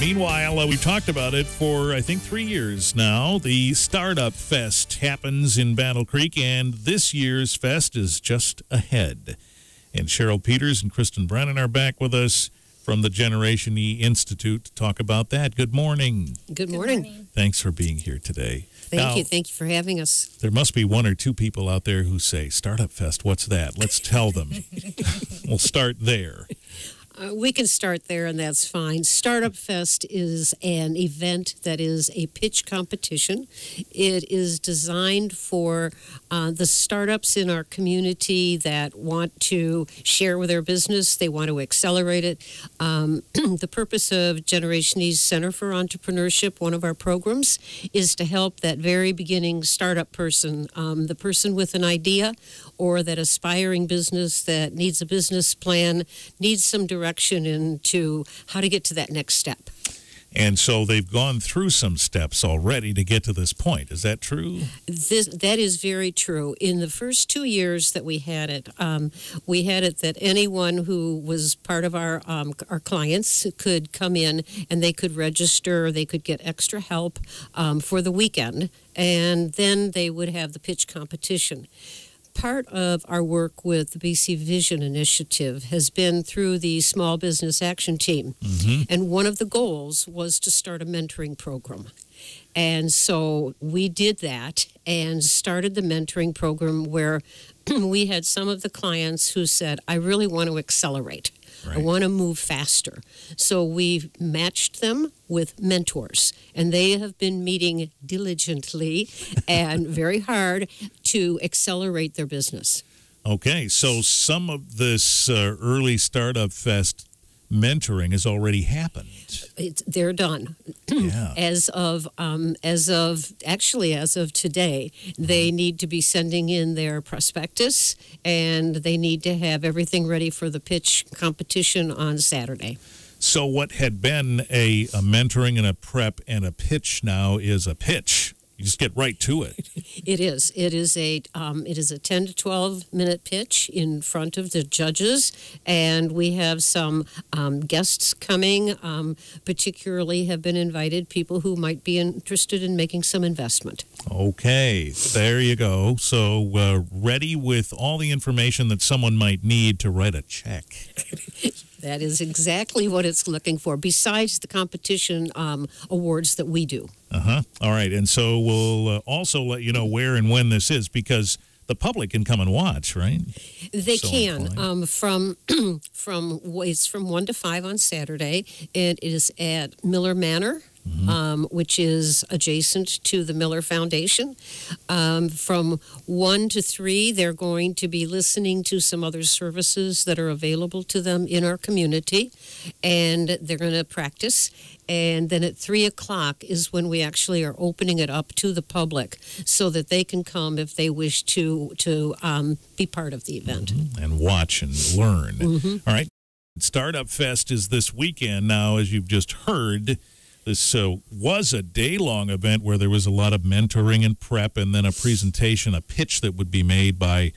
Meanwhile, we've talked about it for, I think, 3 years now. The Startup Fest happens in Battle Creek, and this year's fest is just ahead. And Cheryl Peters and Kristin Brennan are back with us from the Generation E Institute to talk about that. Good morning. Good morning. Thanks for being here today. Thank you. Thank you for having us. There must be one or two people out there who say, Startup Fest, what's that? Let's tell them. We'll start there. We can start there, and that's fine. Startup Fest is an event that is a pitch competition. It is designed for the startups in our community that want to share with their business. They want to accelerate it. The purpose of Generation E's Center for Entrepreneurship, one of our programs, is to help that very beginning startup person, the person with an idea or that aspiring business that needs a business plan, needs some direction into how to get to that next step. And so they've gone through some steps already to get to this point. Is that true? That is very true. In the first 2 years that we had it that anyone who was part of our clients could come in and they could register, they could get extra help for the weekend, and then they would have the pitch competition. Part of our work with the BC Vision Initiative has been through the Small Business Action Team. Mm-hmm. And one of the goals was to start a mentoring program. And so we did that and started the mentoring program where we had some of the clients who said, I really want to accelerate. Right. I want to move faster. So we've matched them with mentors, and they have been meeting diligently and very hard to accelerate their business. Okay, so some of this early Startup Fest mentoring has already happened. They're done. Yeah. As of today, they need to be sending in their prospectus, and they need to have everything ready for the pitch competition on Saturday. So what had been a mentoring and a prep and a pitch now is a pitch. You just get right to it. It is. It is a 10 to 12 minute pitch in front of the judges, and we have some guests coming. Particularly, have been invited people who might be interested in making some investment. Okay, there you go. So ready with all the information that someone might need to write a check. That is exactly what it's looking for, besides the competition awards that we do. All right, and so we'll also let you know where and when this is, because the public can come and watch, right? They can. It's from 1 to 5 on Saturday. It is at Miller Manor. Mm-hmm. Which is adjacent to the Miller Foundation. From 1 to 3, they're going to be listening to some other services that are available to them in our community, and they're going to practice. And then at 3 o'clock is when we actually are opening it up to the public so that they can come if they wish to be part of the event. Mm-hmm. And watch and learn. Mm-hmm. All right. Startup Fest is this weekend now, as you've just heard. This was a day-long event where there was a lot of mentoring and prep, and then a presentation, a pitch that would be made by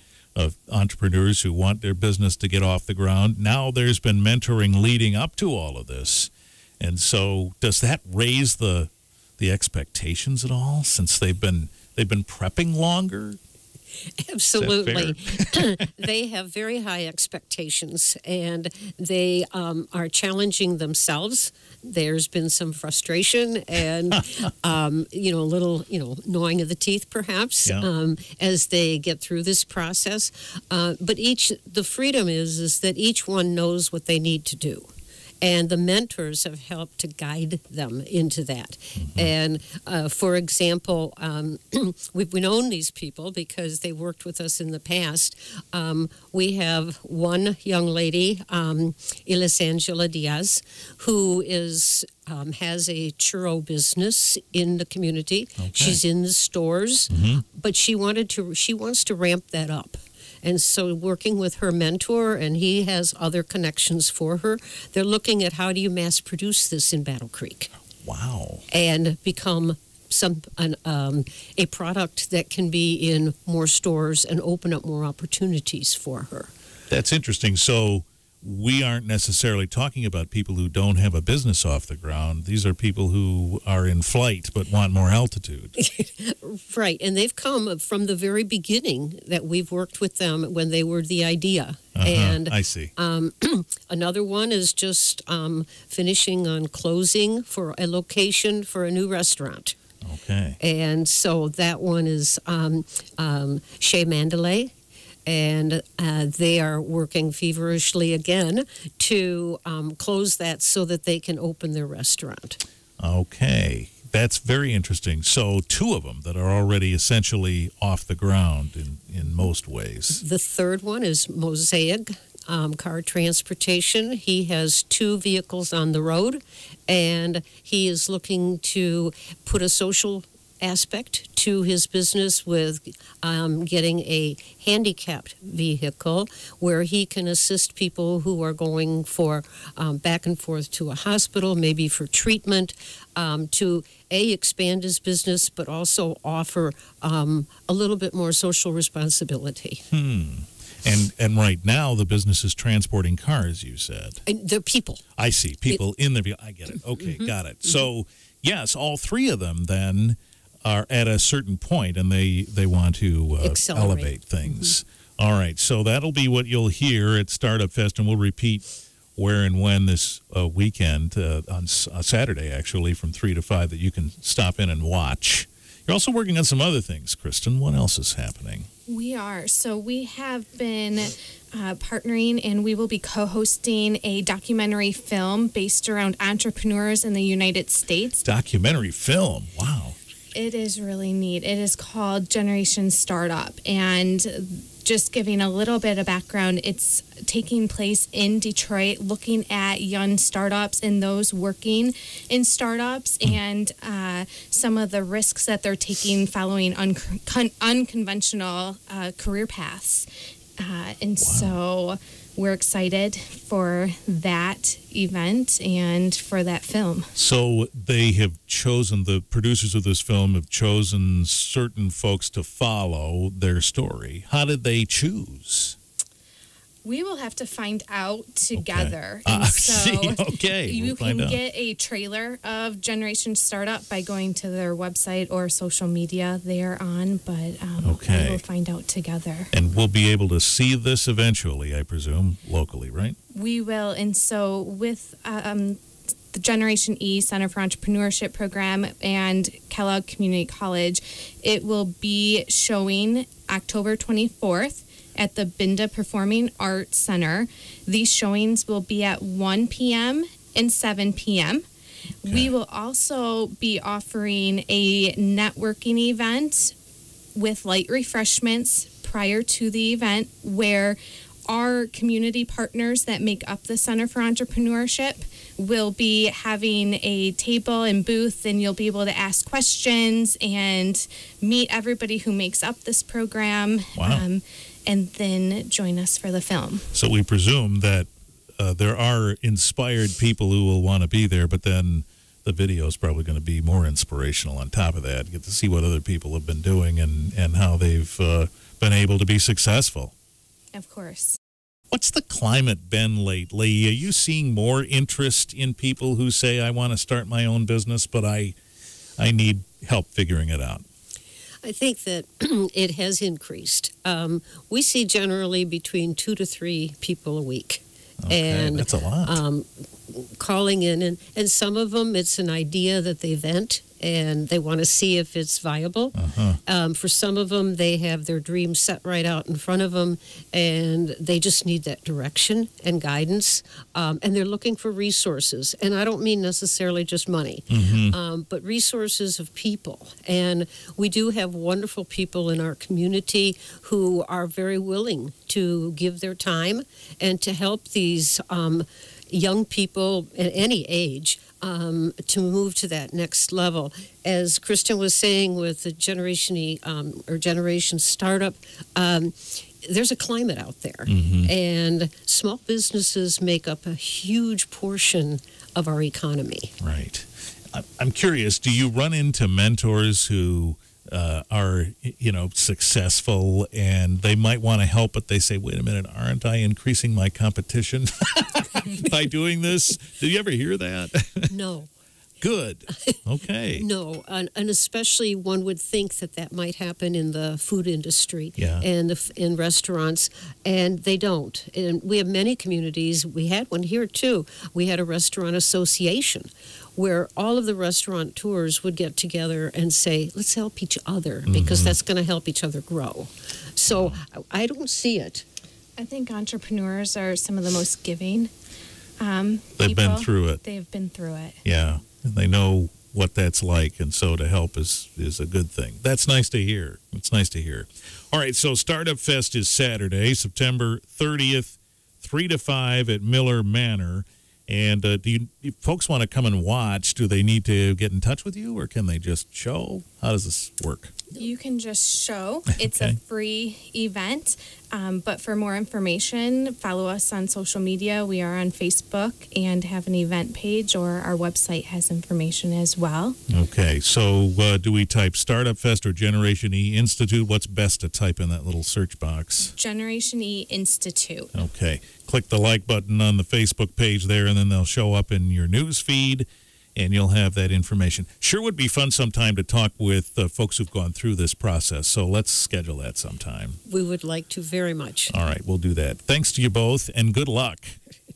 entrepreneurs who want their business to get off the ground. Now there's been mentoring leading up to all of this. And so does that raise the expectations at all, since they've been prepping longer? Absolutely. They have very high expectations, and they are challenging themselves. There's been some frustration and, a little, gnawing of the teeth, perhaps, as they get through this process. But the freedom is that each one knows what they need to do. And the mentors have helped to guide them into that. Mm-hmm. And for example, we've known these people because they worked with us in the past. We have one young lady, Elisangela Diaz, who has a churro business in the community. Okay. She's in the stores, mm-hmm. but she wants to ramp that up. And so working with her mentor, and he has other connections for her, they're looking at how do you mass produce this in Battle Creek. Wow. And become a product that can be in more stores and open up more opportunities for her. That's interesting. So we aren't necessarily talking about people who don't have a business off the ground. These are people who are in flight but want more altitude. Right, and they've come from the very beginning that we've worked with them when they were the idea. And I see. Another one is just finishing on closing for a location for a new restaurant. Okay. And so that one is Chez Mandalay. And they are working feverishly again to close that so that they can open their restaurant. Okay. That's very interesting. So 2 of them that are already essentially off the ground in most ways. The third one is Mosaic Car Transportation. He has 2 vehicles on the road, and he is looking to put a social aspect to his business with getting a handicapped vehicle where he can assist people who are going for back and forth to a hospital, maybe for treatment, to expand his business, but also offer a little bit more social responsibility. And right now, the business is transporting cars, you said. They're people. I see. People in the vehicle. I get it. Okay, got it. So, yes, all 3 of them then are at a certain point, and they want to elevate things. All right, so that'll be what you'll hear at Startup Fest, and we'll repeat where and when this weekend, on Saturday, actually, from 3 to 5, that you can stop in and watch. You're also working on some other things, Kristin. What else is happening? We are. So we have been partnering, and we will be co-hosting a documentary film based around entrepreneurs in the United States. Documentary film? Wow. It is really neat. It is called Generation Startup, and just giving a little bit of background, it's taking place in Detroit, looking at young startups and those working in startups and some of the risks that they're taking following unconventional career paths. So we're excited for that event and for that film. So they have chosen, the producers of this film have chosen certain folks to follow their story. How did they choose? We will have to find out together. Okay. And so okay. You can get a trailer of Generation Startup by going to their website or social media they are on, but we will find out together. And we'll be able to see this eventually, I presume, locally, right? We will. And so with the Generation E Center for Entrepreneurship program and Kellogg Community College, it will be showing October 24th. At the Binda Performing Arts Center. These showings will be at 1 p.m. and 7 p.m. Okay. We will also be offering a networking event with light refreshments prior to the event where our community partners that make up the Center for Entrepreneurship will be having a table and booth, and you'll be able to ask questions and meet everybody who makes up this program. Wow. And then join us for the film. So we presume that there are inspired people who will want to be there, but then the video is probably going to be more inspirational on top of that. Get to see what other people have been doing and how they've been able to be successful. Of course. What's the climate been lately? Are you seeing more interest in people who say, I want to start my own business, but I need help figuring it out? I think that it has increased. We see generally between 2 to 3 people a week. Okay, and that's a lot. Calling in, and some of them, it's an idea that they vent, and they want to see if it's viable. For some of them, they have their dreams set right out in front of them, and they just need that direction and guidance, and they're looking for resources. And I don't mean necessarily just money, but resources of people. And we do have wonderful people in our community who are very willing to give their time and to help these young people at any age to move to that next level. As Kristin was saying with the Generation E or Generation Startup, there's a climate out there, and small businesses make up a huge portion of our economy. Right. I'm curious, do you run into mentors who are, successful, and they might want to help, but they say, wait a minute, aren't I increasing my competition by doing this? Did you ever hear that? No. Good. Okay. No, and especially one would think that might happen in the food industry and in restaurants, and they don't. And we have many communities. We had one here, too. We had a restaurant association where all of the restaurateurs would get together and say, let's help each other, because that's going to help each other grow. So I don't see it. I think entrepreneurs are some of the most giving They've been through it. They've been through it. Yeah. And they know what that's like, and so to help is a good thing. That's nice to hear. It's nice to hear. All right, so Startup Fest is Saturday, September 30th, 3 to 5 at Miller Manor. And if folks want to come and watch, do they need to get in touch with you, or can they just show? How does this work? You can just show. It's a free event. But for more information, follow us on social media. We are on Facebook and have an event page, or our website has information as well. Okay, so do we type Startup Fest or Generation E Institute? What's best to type in that little search box? Generation E Institute. Okay, click the like button on the Facebook page there, and then they'll show up in your news feed, and you'll have that information. Sure would be fun sometime to talk with folks who've gone through this process, so let's schedule that sometime. We would like to very much. All right, we'll do that. Thanks to you both, and good luck.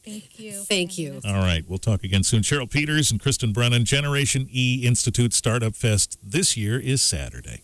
Thank you. Thank you. All right, we'll talk again soon. Cheryl Peters and Kristin Brennan, Generation E Institute Startup Fest this year is Saturday.